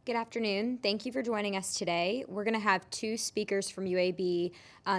Good afternoon. Thank you for joining us today. We're going to have two speakers from UAB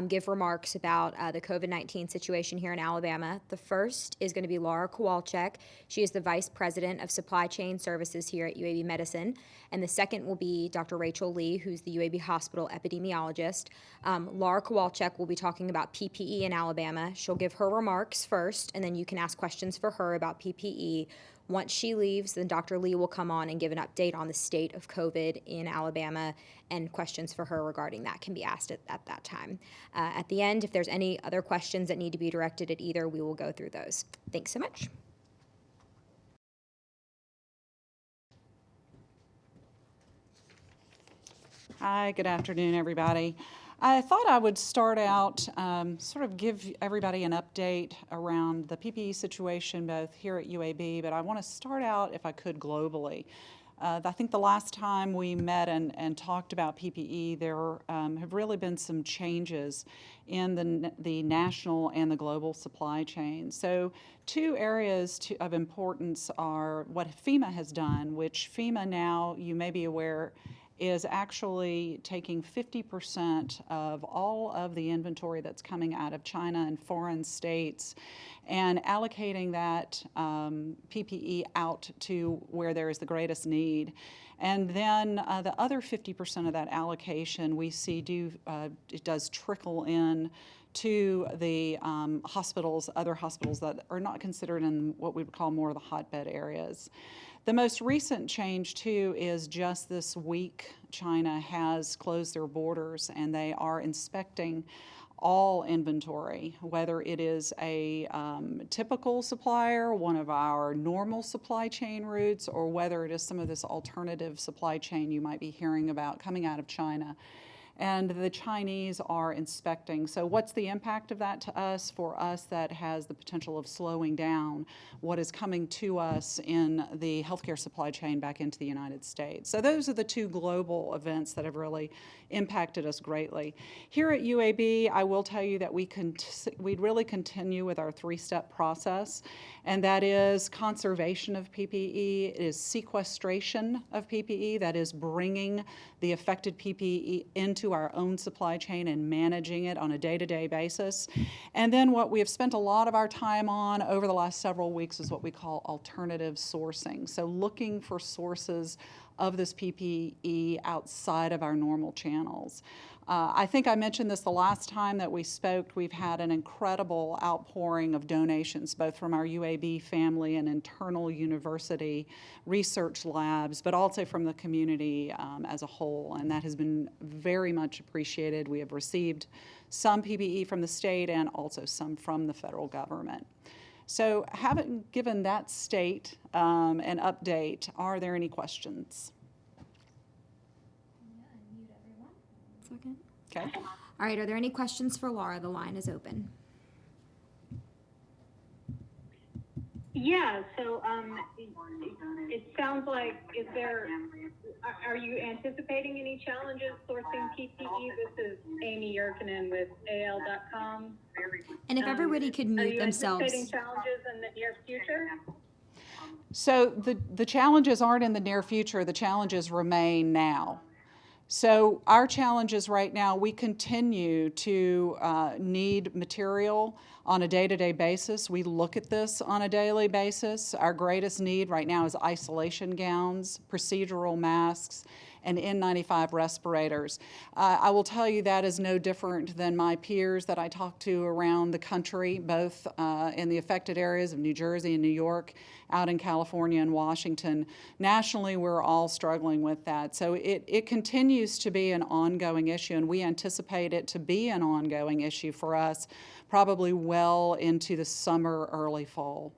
give remarks about the COVID-19 situation here in Alabama. The first is going to be Laura Kowalczyk. She is the Vice President of Supply Chain Services here at UAB Medicine. And the second will be Dr. Rachael Lee, who's the UAB Hospital epidemiologist. Laura Kowalczyk will be talking about PPE in Alabama. She'll give her remarks first, and then you can ask questions for her about PPE. Once she leaves, then Dr. Lee will come on and give an update on the state of COVID in Alabama, and questions for her regarding that can be asked at that time. At the end, if there's any other questions that need to be directed at either, we will go through those. Thanks so much. Hi, good afternoon, everybody. I thought I would start out, sort of give everybody an update around the PPE situation both here at UAB, but I want to start out, if I could, globally. I think the last time we met and talked about PPE, there have really been some changes in the national and the global supply chain. So two areas of importance are what FEMA has done, which FEMA now, you may be aware, is actually taking 50% of all of the inventory that's coming out of China and foreign states and allocating that PPE out to where there is the greatest need. And then the other 50% of that allocation we see it does trickle in to the hospitals, other hospitals that are not considered in what we would call more of the hotbed areas. The most recent change, too, is just this week, China has closed their borders and they are inspecting all inventory, whether it is a typical supplier, one of our normal supply chain routes, or whether it is some of this alternative supply chain you might be hearing about coming out of China. And the Chinese are inspecting. So what's the impact of that to us? For us, that has the potential of slowing down what is coming to us in the healthcare supply chain back into the United States. So those are the two global events that have really impacted us greatly. Here at UAB, I will tell you that we'd really continue with our three-step process, and that is conservation of PPE, it is sequestration of PPE, that is bringing the affected PPE into our own supply chain and managing it on a day-to-day basis. And then what we have spent a lot of our time on over the last several weeks is what we call alternative sourcing. So looking for sources of this PPE outside of our normal channels. I think I mentioned this the last time that we spoke. We've had an incredible outpouring of donations, both from our UAB family and internal university research labs, but also from the community as a whole, and that has been very much appreciated. We have received some PPE from the state and also some from the federal government. So having given that state an update, are there any questions? Unmute everyone. Second. Okay. All right, are there any questions for Laura? The line is open. Yeah, so it sounds like, are you anticipating any challenges sourcing PPE? This is Amy Yerkinen with AL.com. And if everybody could mute themselves. Are you anticipating challenges in the near future? So the challenges aren't in the near future, the challenges remain now. So our challenges right now, we continue to need material on a day-to-day basis. We look at this on a daily basis. Our greatest need right now is isolation gowns, procedural masks, and N95 respirators. I will tell you that is no different than my peers that I talk to around the country, both in the affected areas of New Jersey and New York, out in California and Washington. Nationally, we're all struggling with that. So it continues to be an ongoing issue, and we anticipate it to be an ongoing issue for us probably well into the summer, early fall.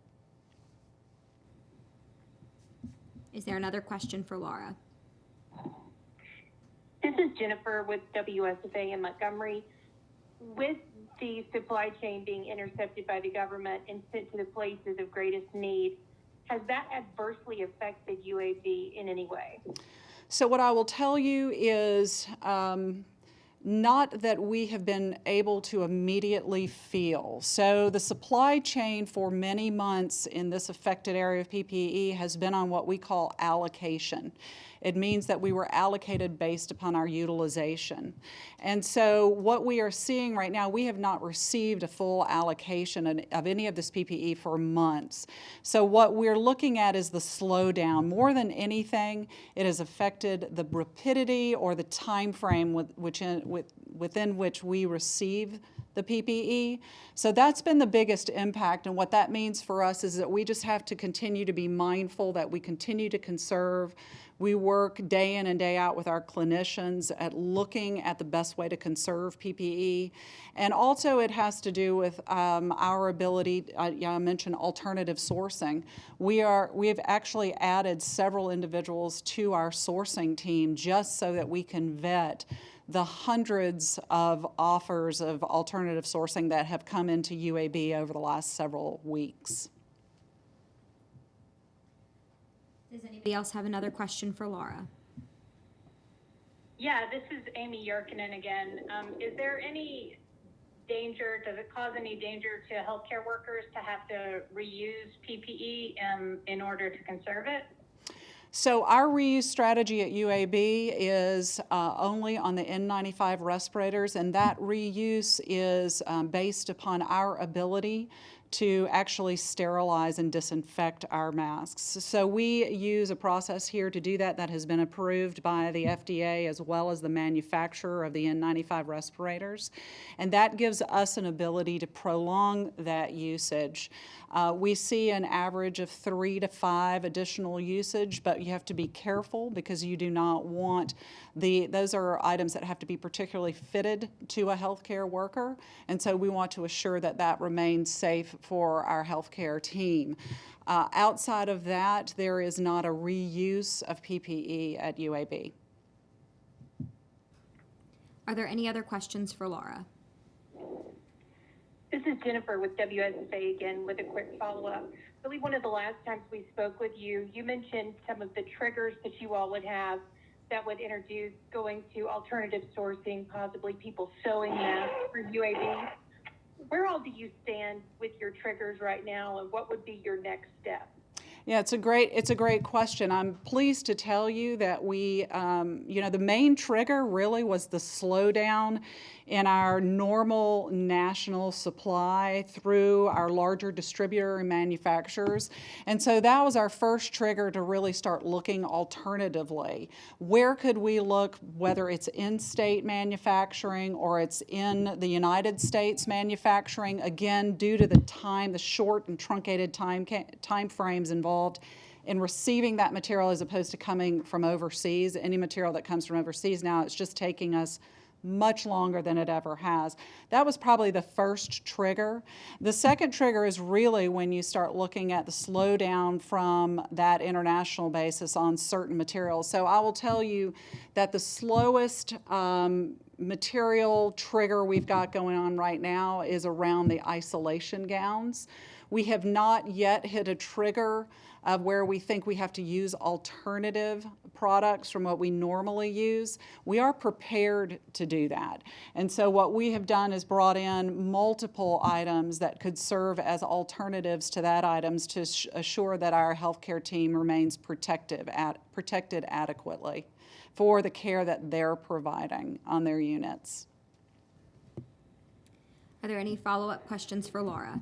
Is there another question for Laura? This is Jennifer with WSFA in Montgomery. With the supply chain being intercepted by the government and sent to the places of greatest need, has that adversely affected UAB in any way? So what I will tell you is not that we have been able to immediately feel. So the supply chain for many months in this affected area of PPE has been on what we call allocation. It means that we were allocated based upon our utilization. And so what we are seeing right now, we have not received a full allocation of any of this PPE for months. So what we're looking at is the slowdown. More than anything, it has affected the rapidity or the time frame within which we receive the PPE. So that's been the biggest impact, and what that means for us is that we just have to continue to be mindful that we continue to conserve. We work day in and day out with our clinicians at looking at the best way to conserve PPE. And also it has to do with our ability, I mentioned alternative sourcing. We have actually added several individuals to our sourcing team just so that we can vet the hundreds of offers of alternative sourcing that have come into UAB over the last several weeks. Does anybody else have another question for Laura? Yeah, this is Amy Yerkinen again. Is there any danger, does it cause any danger to healthcare workers to have to reuse PPE in order to conserve it? So our reuse strategy at UAB is only on the N95 respirators, and that reuse is based upon our ability to actually sterilize and disinfect our masks. So we use a process here to do that has been approved by the FDA as well as the manufacturer of the N95 respirators. And that gives us an ability to prolong that usage. We see an average of 3 to 5 additional usage, but you have to be careful because you do not want those are items that have to be particularly fitted to a healthcare worker, and so we want to assure that that remains safe for our healthcare team. Outside of that, there is not a reuse of PPE at UAB. Are there any other questions for Laura? This is Jennifer with WSFA again with a quick follow-up. I believe one of the last times we spoke with you, you mentioned some of the triggers that you all would have that would introduce going to alternative sourcing, possibly people sewing masks for UAB. Where all do you stand with your triggers right now, and what would be your next step? Yeah, it's a great question. I'm pleased to tell you that we, the main trigger really was the slowdown in our normal national supply through our larger distributor and manufacturers. And so that was our first trigger to really start looking alternatively. Where could we look, whether it's in-state manufacturing or it's in the United States manufacturing, again, due to the short and truncated time frames involved in receiving that material as opposed to coming from overseas. Any material that comes from overseas now, it's just taking us much longer than it ever has. That was probably the first trigger. The second trigger is really when you start looking at the slowdown from that international basis on certain materials. So I will tell you that the slowest material trigger we've got going on right now is around the isolation gowns. We have not yet hit a trigger of where we think we have to use alternative products from what we normally use. We are prepared to do that. And so what we have done is brought in multiple items that could serve as alternatives to that items to assure that our healthcare team remains protected adequately for the care that they're providing on their units. Are there any follow-up questions for Laura?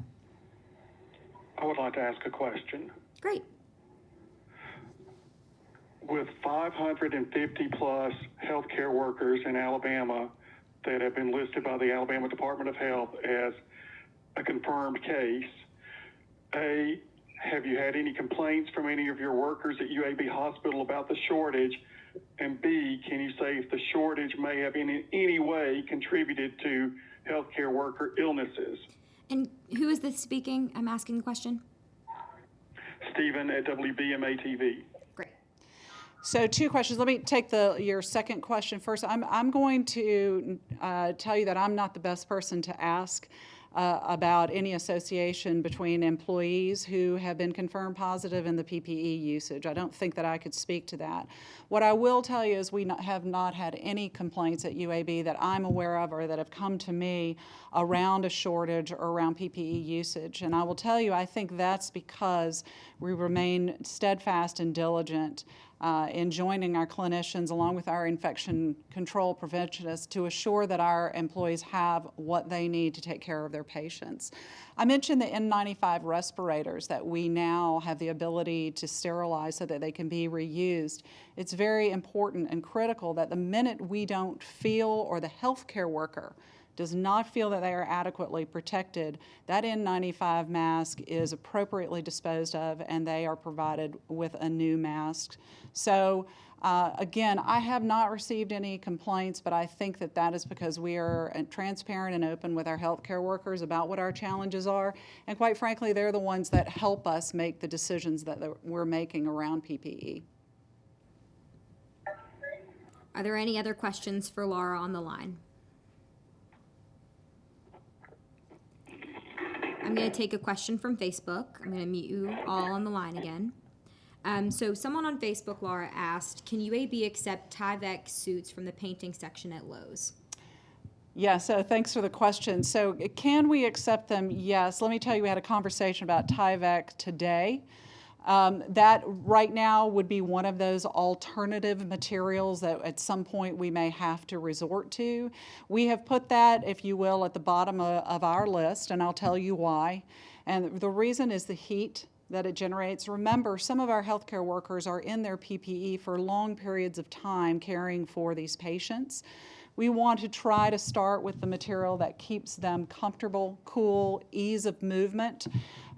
I would like to ask a question. Great. With 550 plus healthcare workers in Alabama that have been listed by the Alabama Department of Health as a confirmed case, A, have you had any complaints from any of your workers at UAB Hospital about the shortage? And B, can you say if the shortage may have in any way contributed to healthcare worker illnesses? And who is this speaking? I'm asking the question. Stephen at WBMA TV. Great. So 2 questions. Let me take your second question first. I'm going to tell you that I'm not the best person to ask about any association between employees who have been confirmed positive and the PPE usage. I don't think that I could speak to that. What I will tell you is we have not had any complaints at UAB that I'm aware of or that have come to me around a shortage or around PPE usage. And I will tell you, I think that's because we remain steadfast and diligent in joining our clinicians along with our infection control preventionists to assure that our employees have what they need to take care of their patients. I mentioned the N95 respirators that we now have the ability to sterilize so that they can be reused. It's very important and critical that the minute we don't feel or the healthcare worker does not feel that they are adequately protected, that N95 mask is appropriately disposed of and they are provided with a new mask. So again, I have not received any complaints, but I think that that is because we are transparent and open with our healthcare workers about what our challenges are. And quite frankly, they're the ones that help us make the decisions that we're making around PPE. Are there any other questions for Laura on the line? I'm going to take a question from Facebook. I'm going to mute you all on the line again. So someone on Facebook, Laura, asked, can UAB accept Tyvek suits from the painting section at Lowe's? Yeah, so thanks for the question. So can we accept them? Yes. Let me tell you, we had a conversation about Tyvek today. That right now would be one of those alternative materials that at some point we may have to resort to. We have put that, if you will, at the bottom of our list, and I'll tell you why. And the reason is the heat that it generates. Remember, some of our healthcare workers are in their PPE for long periods of time caring for these patients. We want to try to start with the material that keeps them comfortable, cool, ease of movement.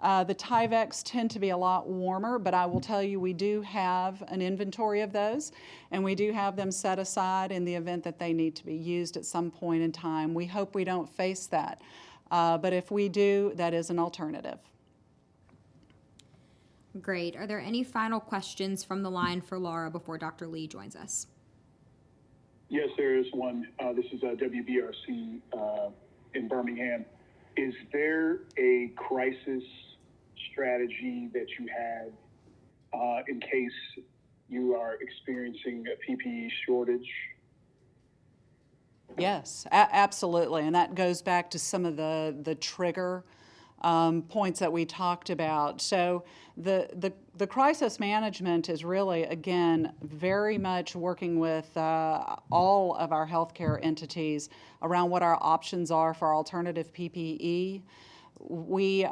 The Tyveks tend to be a lot warmer, but I will tell you we do have an inventory of those, and we do have them set aside in the event that they need to be used at some point in time. We hope we don't face that, but if we do, that is an alternative. Great. Are there any final questions from the line for Laura before Dr. Lee joins us? Yes, there is one. This is WBRC in Birmingham. Is there a crisis strategy that you have in case you are experiencing a PPE shortage? Yes, absolutely. And that goes back to some of the trigger points that we talked about. So the crisis management is really, again, very much working with all of our healthcare entities around what our options are for alternative PPE. We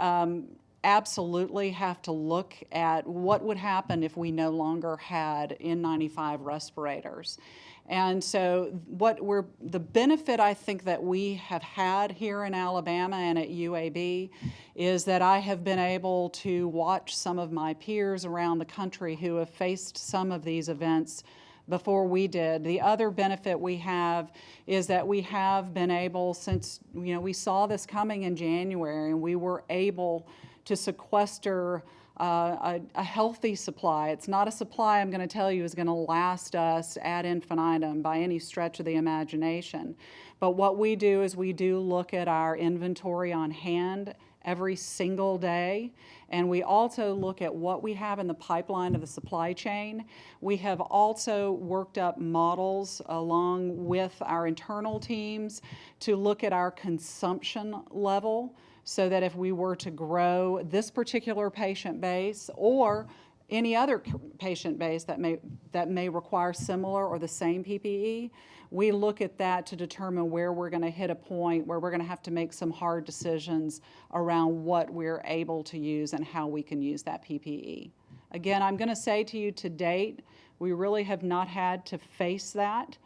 absolutely have to look at what would happen if we no longer had N95 respirators. And so the benefit I think that we have had here in Alabama and at UAB is that I have been able to watch some of my peers around the country who have faced some of these events before we did. The other benefit we have is that we have been able, since we saw this coming in January, and we were able to sequester a healthy supply. It's not a supply, I'm going to tell you, is going to last us ad infinitum by any stretch of the imagination. But what we do is we do look at our inventory on hand every single day, and we also look at what we have in the pipeline of the supply chain. We have also worked up models along with our internal teams to look at our consumption level, so that if we were to grow this particular patient base or any other patient base that may require similar or the same PPE, we look at that to determine where we're going to hit a point where we're going to have to make some hard decisions around what we're able to use and how we can use that PPE. Again, I'm going to say to you, to date, we really have not had to face that,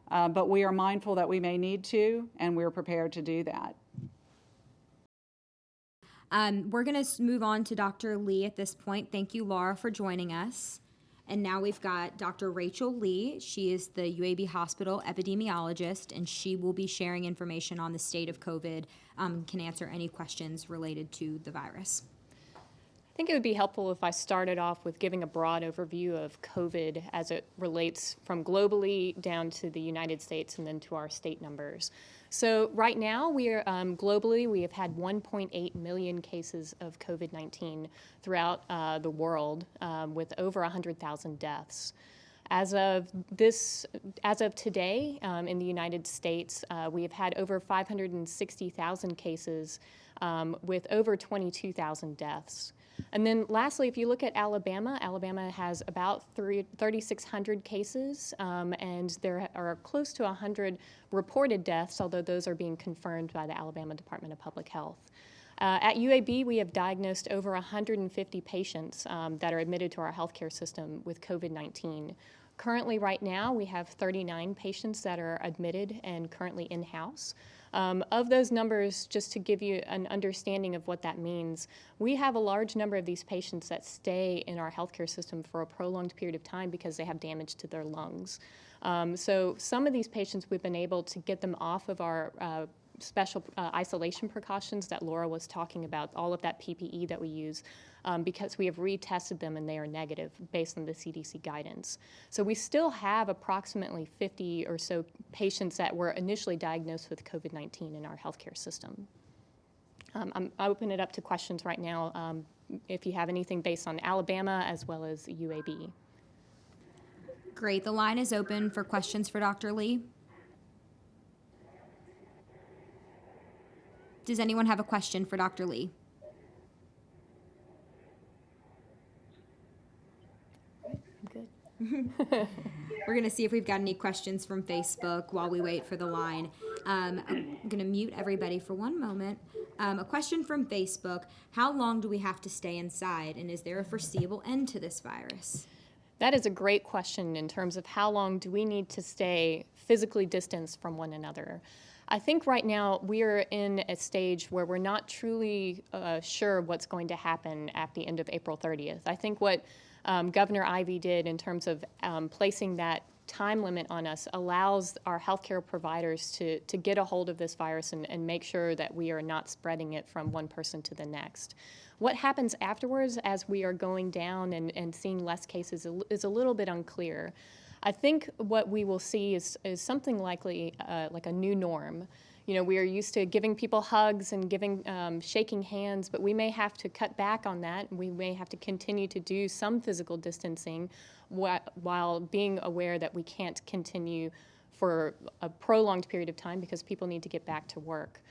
but we are mindful that we may need to, and we're prepared to do that. We're going to move on to Dr. Lee at this point. Thank you, Laura, for joining us. And now we've got Dr. Rachael Lee. She is the UAB Hospital epidemiologist, and she will be sharing information on the state of COVID, can answer any questions related to the virus. think it would be helpful if I started off with giving a broad overview of COVID as it relates from globally down to the United States and then to our state numbers. So right now, we are globally, we have had 1.8 million cases of COVID-19 throughout the world, with over 100,000 deaths. As of today, in the United States, we have had over 560,000 cases, with over 22,000 deaths. And then lastly, if you look at Alabama, Alabama has about 3,600 cases, and there are close to 100 reported deaths, although those are being confirmed by the Alabama Department of Public Health. At UAB, we have diagnosed over 150 patients that are admitted to our healthcare system with COVID-19. Currently, right now, we have 39 patients that are admitted and currently in-house. Of those numbers, just to give you an understanding of what that means, we have a large number of these patients that stay in our healthcare system for a prolonged period of time because they have damage to their lungs. So some of these patients, we've been able to get them off of our special isolation precautions that Laura was talking about, all of that PPE that we use, because we have retested them and they are negative based on the CDC guidance. So we still have approximately 50 or so patients that were initially diagnosed with COVID-19 in our healthcare system. I open it up to questions right now if you have anything based on Alabama as well as UAB. Great. The line is open for questions for Dr. Lee. Does anyone have a question for Dr. Lee? Good. We're going to see if we've got any questions from Facebook while we wait for the line. I'm going to mute everybody for one moment. A question from Facebook: how long do we have to stay inside, and is there a foreseeable end to this virus? That is a great question in terms of how long do we need to stay physically distanced from one another. I think right now we are in a stage where we're not truly sure what's going to happen at the end of April 30th. I think what Governor Ivey did in terms of placing that time limit on us allows our healthcare providers to get a hold of this virus and make sure that we are not spreading it from one person to the next. What happens afterwards as we are going down and seeing less cases is a little bit unclear. I think what we will see is something likely like a new norm. You know, we are used to giving people hugs and shaking hands, but we may have to cut back on that. We may have to continue to do some physical distancing while being aware that we can't continue for a prolonged period of time because people need to get back to work.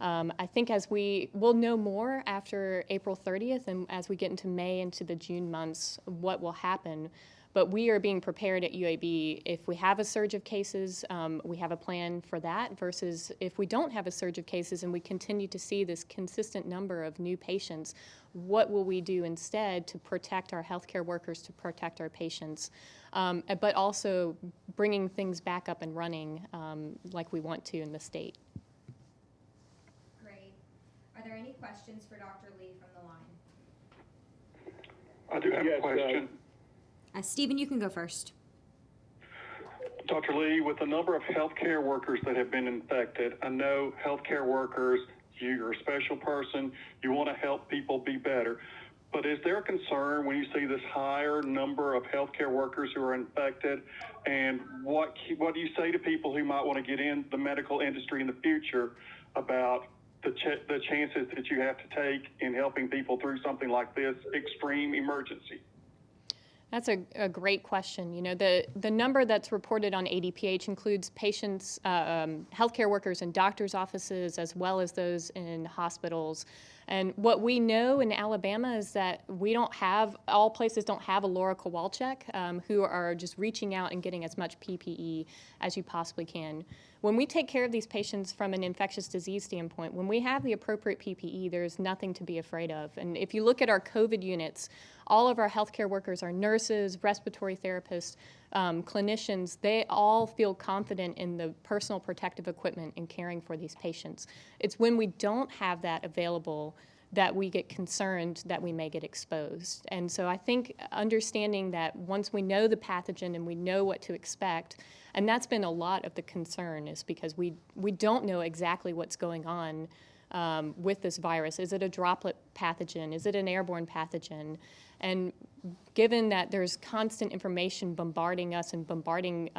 I think as we'll know more after April 30th and as we get into May, into the June months, what will happen. But we are being prepared at UAB. If we have a surge of cases, we have a plan for that, versus if we don't have a surge of cases and we continue to see this consistent number of new patients, what will we do instead to protect our healthcare workers, to protect our patients, but also bringing things back up and running like we want to in the state. Great. Are there any questions for Dr. Lee from the line? I do have a question. Stephen, you can go first. Dr. Lee, with the number of healthcare workers that have been infected, I know healthcare workers, you're a special person, you want to help people be better. But is there a concern when you see this higher number of healthcare workers who are infected? And what do you say to people who might want to get in the medical industry in the future about the chances that you have to take in helping people through something like this extreme emergency? That's a great question. You know, the number that's reported on ADPH includes patients, healthcare workers in doctors' offices, as well as those in hospitals. And what we know in Alabama is that all places don't have a Laura Kowalczyk, who are just reaching out and getting as much PPE as you possibly can. When we take care of these patients from an infectious disease standpoint, when we have the appropriate PPE, there's nothing to be afraid of. And if you look at our COVID units, all of our healthcare workers, our nurses, respiratory therapists, clinicians, they all feel confident in the personal protective equipment in caring for these patients. It's when we don't have that available that we get concerned that we may get exposed. And so I think understanding that once we know the pathogen and we know what to expect, and that's been a lot of the concern, is because we don't know exactly what's going on with this virus. Is it a droplet pathogen? Is it an airborne pathogen? And given that there's constant information bombarding us and bombarding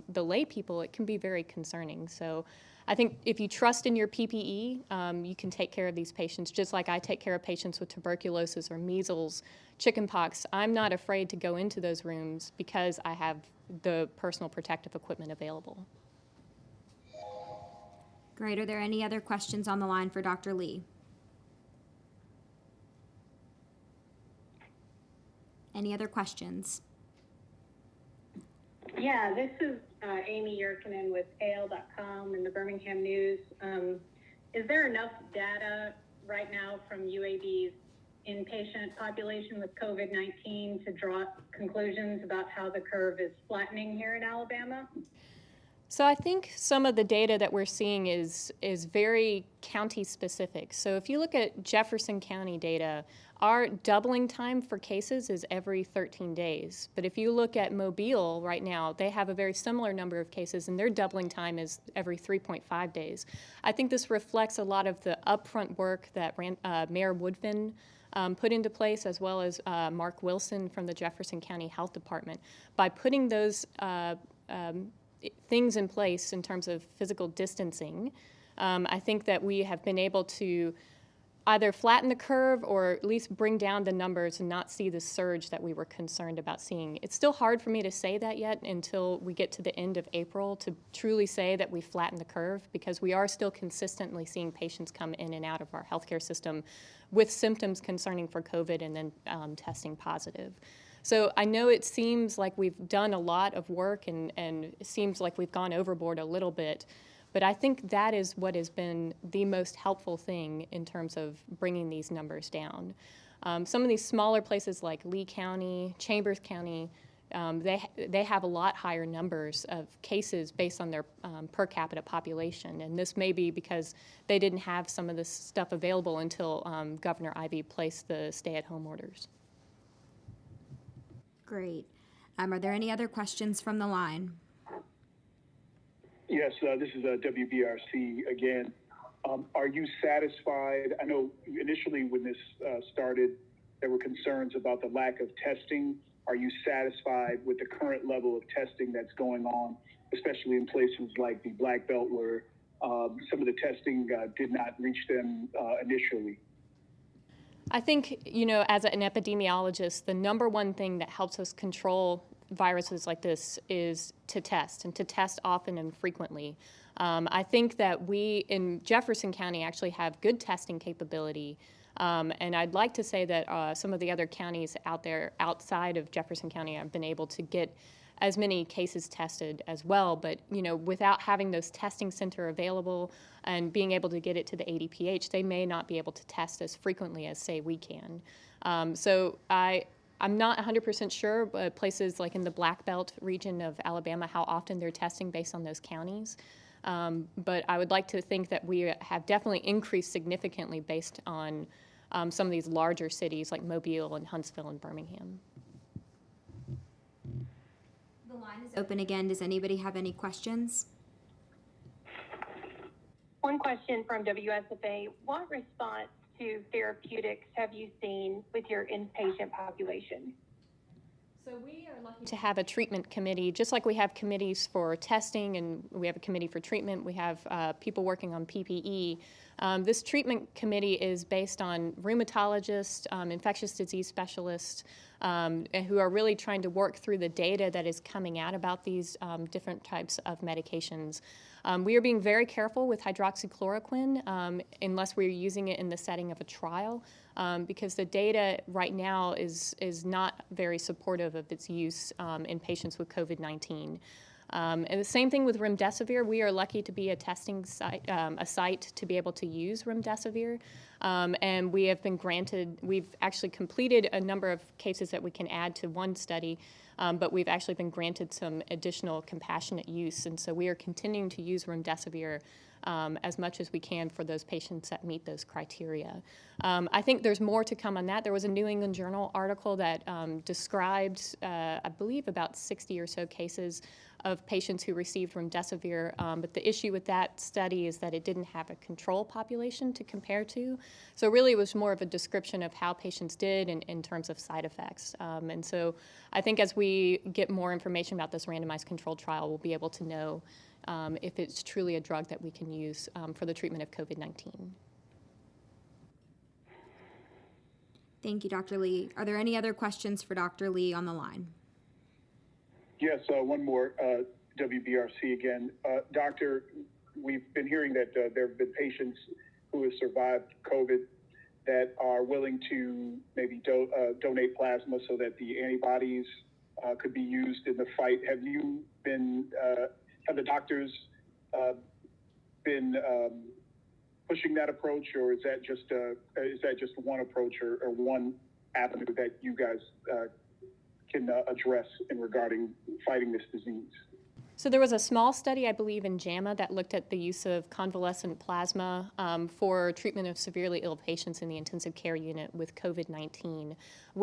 the lay people, it can be very concerning. So I think if you trust in your PPE, you can take care of these patients, just like I take care of patients with tuberculosis or measles, chickenpox. I'm not afraid to go into those rooms because I have the personal protective equipment available. Great. Are there any other questions on the line for Dr. Lee? Any other questions? Yeah, this is Amy Yerkinen with AL.com and the Birmingham News. Is there enough data right now from UAB's inpatient population with COVID-19 to draw conclusions about how the curve is flattening here in Alabama? So I think some of the data that we're seeing is very county specific. So if you look at Jefferson County data, our doubling time for cases is every 13 days. But if you look at Mobile right now, they have a very similar number of cases and their doubling time is every 3.5 days. I think this reflects a lot of the upfront work that Mayor Woodfin put into place, as well as Mark Wilson from the Jefferson County Health Department. By putting those things in place in terms of physical distancing, I think that we have been able to either flatten the curve or at least bring down the numbers and not see the surge that we were concerned about seeing. It's still hard for me to say that yet until we get to the end of April to truly say that we flattened the curve, because we are still consistently seeing patients come in and out of our healthcare system with symptoms concerning for COVID and then testing positive. So I know it seems like we've done a lot of work and it seems like we've gone overboard a little bit, but I think that is what has been the most helpful thing in terms of bringing these numbers down. Some of these smaller places like Lee County, Chambers County, they have a lot higher numbers of cases based on their per capita population, and this may be because they didn't have some of this stuff available until Governor Ivey placed the stay-at-home orders. Great. Are there any other questions from the line? Yes, this is WBRC again. Are you satisfied? I know initially when this started, there were concerns about the lack of testing. Are you satisfied with the current level of testing that's going on, especially in places like the Black Belt where some of the testing did not reach them initially? I think, you know, as an epidemiologist, the number one thing that helps us control viruses like this is to test, and to test often and frequently. I think that we in Jefferson County actually have good testing capability, and I'd like to say that some of the other counties out there outside of Jefferson County have been able to get as many cases tested as well, but you know, without having those testing center available and being able to get it to the ADPH, they may not be able to test as frequently as, say, we can. So I'm not 100% sure, but places like in the Black Belt region of Alabama, how often they're testing based on those counties. But I would like to think that we have definitely increased significantly based on some of these larger cities like Mobile and Huntsville and Birmingham. The line is open again. Does anybody have any questions? One question from WSFA. What response to therapeutics have you seen with your inpatient population? So we are lucky to have a treatment committee, just like we have committees for testing and we have a committee for treatment. We have people working on PPE. This treatment committee is based on rheumatologists, infectious disease specialists, who are really trying to work through the data that is coming out about these different types of medications. We are being very careful with hydroxychloroquine unless we're using it in the setting of a trial, because the data right now is not very supportive of its use in patients with COVID-19. And the same thing with remdesivir. We are lucky to be a testing site, a site to be able to use remdesivir. And we have been granted, we've actually completed a number of cases that we can add to one study, but we've actually been granted some additional compassionate use. And so we are continuing to use remdesivir as much as we can for those patients that meet those criteria. I think there's more to come on that. There was a New England Journal article that described, I believe, about 60 or so cases of patients who received remdesivir, but the issue with that study is that it didn't have a control population to compare to. So really it was more of a description of how patients did in terms of side effects. And so I think as we get more information about this randomized controlled trial, we'll be able to know if it's truly a drug that we can use for the treatment of COVID-19. Thank you, Dr. Lee. Are there any other questions for Dr. Lee on the line? Yes, one more, WBRC again. Doctor, we've been hearing that there have been patients who have survived COVID that are willing to maybe donate plasma so that the antibodies could be used in the fight. Have the doctors been pushing that approach, or is that just one approach or one avenue that you guys can address in regarding fighting this disease? So there was a small study, I believe, in JAMA that looked at the use of convalescent plasma for treatment of severely ill patients in the intensive care unit with COVID-19.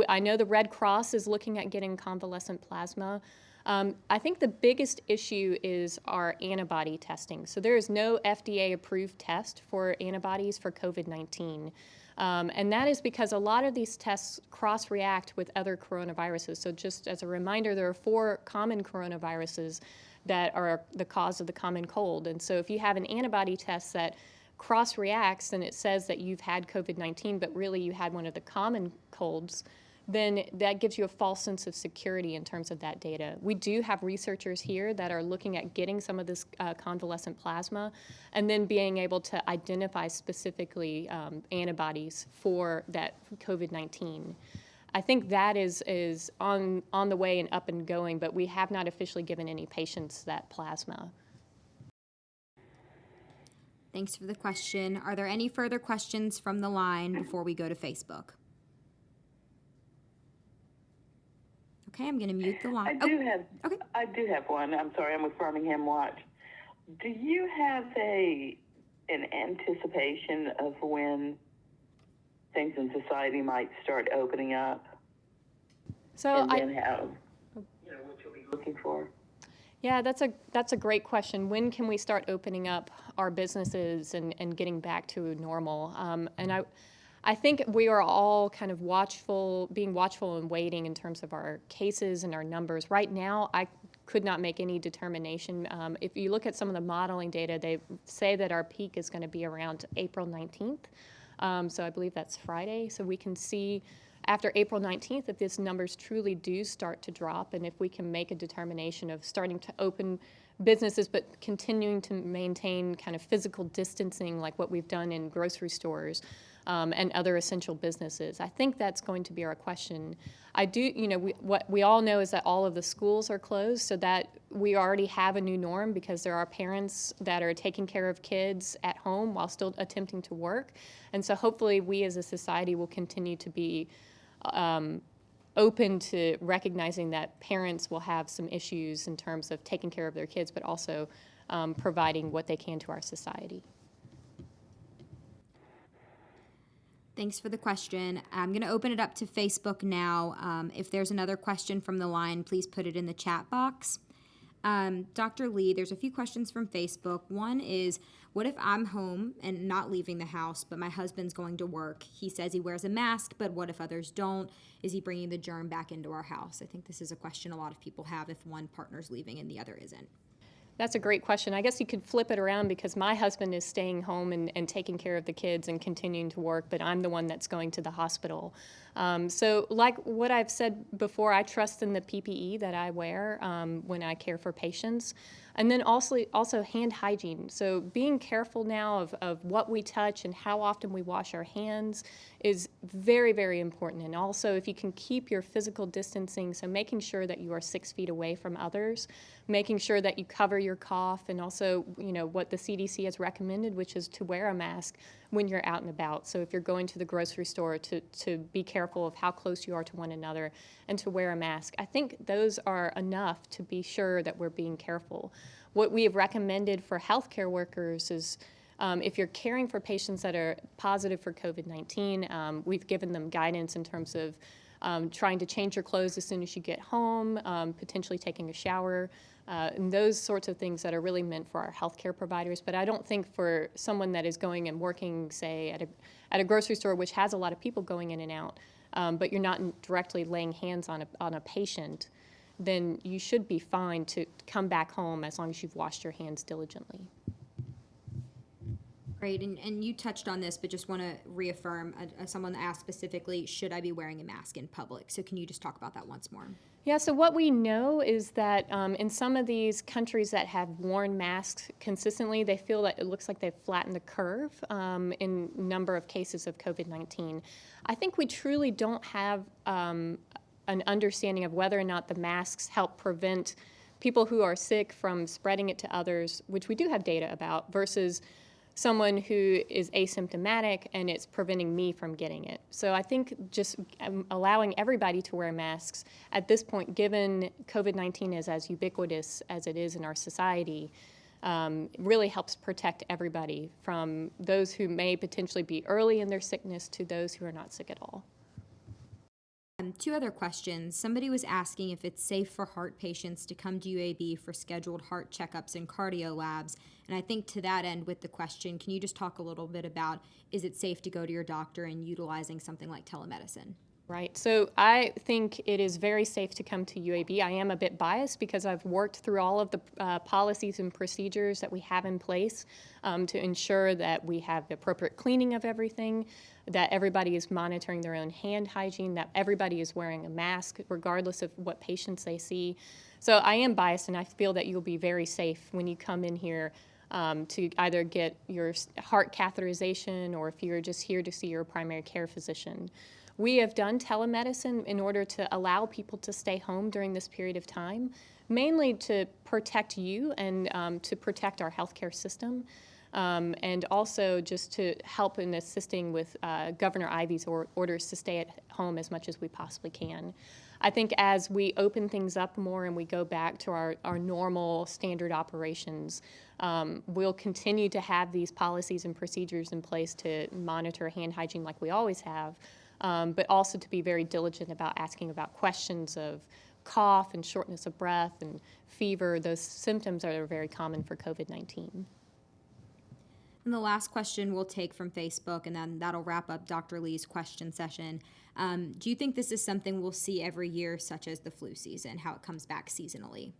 I know the Red Cross is looking at getting convalescent plasma. I think the biggest issue is our antibody testing. So there is no FDA-approved test for antibodies for COVID-19. And that is because a lot of these tests cross-react with other coronaviruses. So just as a reminder, there are 4 common coronaviruses that are the cause of the common cold. And so if you have an antibody test that cross-reacts and it says that you've had COVID-19, but really you had one of the common colds, then that gives you a false sense of security in terms of that data. We do have researchers here that are looking at getting some of this convalescent plasma and then being able to identify specifically antibodies for that COVID-19. I think that is on the way and up and going, but we have not officially given any patients that plasma. Thanks for the question. Are there any further questions from the line before we go to Facebook? Okay, I'm going to mute the line. I do have one. I'm sorry, I'm with Birmingham Watch. Do you have an anticipation of when things in society might start opening up? So and then how, what you'll be looking for? Yeah, that's a great question. When can we start opening up our businesses and getting back to normal? And I think we are all kind of being watchful and waiting in terms of our cases and our numbers. Right now, I could not make any determination. If you look at some of the modeling data, they say that our peak is going to be around April 19th. So I believe that's Friday. So we can see after April 19th if these numbers truly do start to drop and if we can make a determination of starting to open businesses but continuing to maintain kind of physical distancing like what we've done in grocery stores. And other essential businesses. I think that's going to be our question. What we all know is that all of the schools are closed, so that we already have a new norm because there are parents that are taking care of kids at home while still attempting to work. And so hopefully we as a society will continue to be open to recognizing that parents will have some issues in terms of taking care of their kids, but also providing what they can to our society. Thanks for the question. I'm going to open it up to Facebook now. If there's another question from the line, please put it in the chat box. Dr. Lee, there's a few questions from Facebook. One is, what if I'm home and not leaving the house, but my husband's going to work? He says he wears a mask, but what if others don't? Is he bringing the germ back into our house? I think this is a question a lot of people have if one partner's leaving and the other isn't. That's a great question. I guess you could flip it around because my husband is staying home and taking care of the kids and continuing to work, but I'm the one that's going to the hospital. So like what I've said before, I trust in the PPE that I wear when I care for patients. And then also hand hygiene. So being careful now of what we touch and how often we wash our hands is very, very important. And also if you can keep your physical distancing, so making sure that you are 6 feet away from others, making sure that you cover your your cough, and also, what the CDC has recommended, which is to wear a mask when you're out and about. So if you're going to the grocery store, to be careful of how close you are to one another and to wear a mask. I think those are enough to be sure that we're being careful. What we have recommended for healthcare workers is if you're caring for patients that are positive for COVID-19, we've given them guidance in terms of trying to change your clothes as soon as you get home, potentially taking a shower, and those sorts of things that are really meant for our healthcare providers. But I don't think for someone that is going and working, say, at a grocery store, which has a lot of people going in and out, but you're not directly laying hands on a patient, then you should be fine to come back home as long as you've washed your hands diligently. Great, and you touched on this, but just want to reaffirm, someone asked specifically, should I be wearing a mask in public? So can you just talk about that once more? Yeah, so what we know is that in some of these countries that have worn masks consistently, they feel that it looks like they've flattened the curve in number of cases of COVID-19. I think we truly don't have an understanding of whether or not the masks help prevent people who are sick from spreading it to others, which we do have data about, versus someone who is asymptomatic and it's preventing me from getting it. So I think just allowing everybody to wear masks at this point, given COVID-19 is as ubiquitous as it is in our society, really helps protect everybody, from those who may potentially be early in their sickness to those who are not sick at all. Two other questions. Somebody was asking if it's safe for heart patients to come to UAB for scheduled heart checkups and cardio labs. And I think to that end with the question, can you just talk a little bit about, is it safe to go to your doctor and utilizing something like telemedicine? Right. So I think it is very safe to come to UAB. I am a bit biased because I've worked through all of the policies and procedures that we have in place to ensure that we have the appropriate cleaning of everything, that everybody is monitoring their own hand hygiene, that everybody is wearing a mask regardless of what patients they see. So I am biased, and I feel that you'll be very safe when you come in here to either get your heart catheterization or if you're just here to see your primary care physician. We have done telemedicine in order to allow people to stay home during this period of time, mainly to protect you and to protect our healthcare system, and also just to help in assisting with Governor Ivey's orders to stay at home as much as we possibly can. I think as we open things up more and we go back to our normal standard operations, we'll continue to have these policies and procedures in place to monitor hand hygiene like we always have. But also to be very diligent about asking about questions of cough and shortness of breath and fever, those symptoms that are very common for COVID-19. And the last question we'll take from Facebook, and then that'll wrap up Dr. Lee's question session. Do you think this is something we'll see every year, such as the flu season, how it comes back seasonally?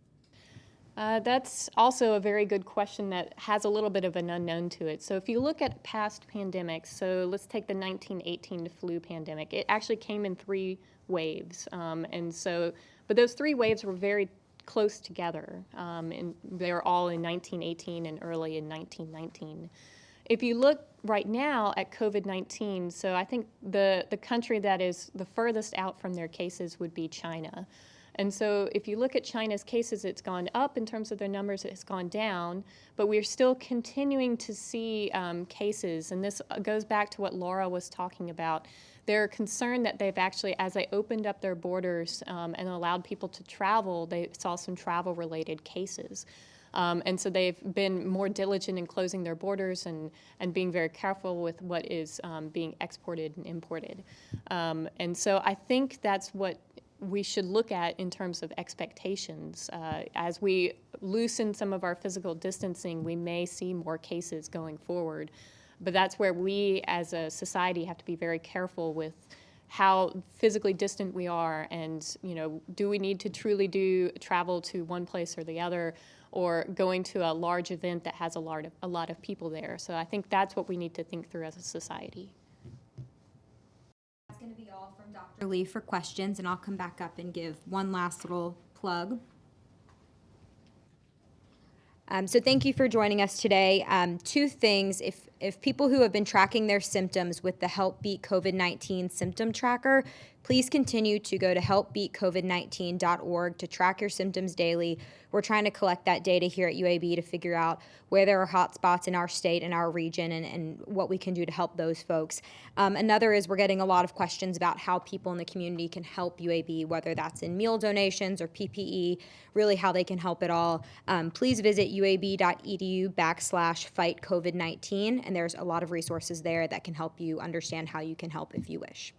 That's also a very good question that has a little bit of an unknown to it. So if you look at past pandemics, so let's take the 1918 flu pandemic. It actually came in 3 waves. But those 3 waves were very close together. And they were all in 1918 and early in 1919. If you look right now at COVID-19, so I think the country that is the furthest out from their cases would be China. And so if you look at China's cases, it's gone up in terms of their numbers, it's gone down, but we're still continuing to see cases. And this goes back to what Laura was talking about. They're concerned that they've actually, as they opened up their borders and allowed people to travel, they saw some travel-related cases. And so they've been more diligent in closing their borders and being very careful with what is being exported and imported. And so I think that's what we should look at in terms of expectations. As we loosen some of our physical distancing, we may see more cases going forward. But that's where we as a society have to be very careful with how physically distant we are, and do we need to truly travel to one place or the other, or going to a large event that has a lot of people there. So I think that's what we need to think through as a society. That's going to be all from Dr. Lee for questions, and I'll come back up and give one last little plug. So thank you for joining us today. 2 things. If people who have been tracking their symptoms with the Help Beat COVID-19 symptom tracker Please continue to go to helpbeatcovid19.org to track your symptoms daily. We're trying to collect that data here at UAB to figure out where there are hotspots in our state and our region and what we can do to help those folks. Another is we're getting a lot of questions about how people in the community can help UAB, whether that's in meal donations or PPE, really how they can help at all. Please visit uab.edu/fight COVID-19, and there's a lot of resources there that can help you understand how you can help if you wish.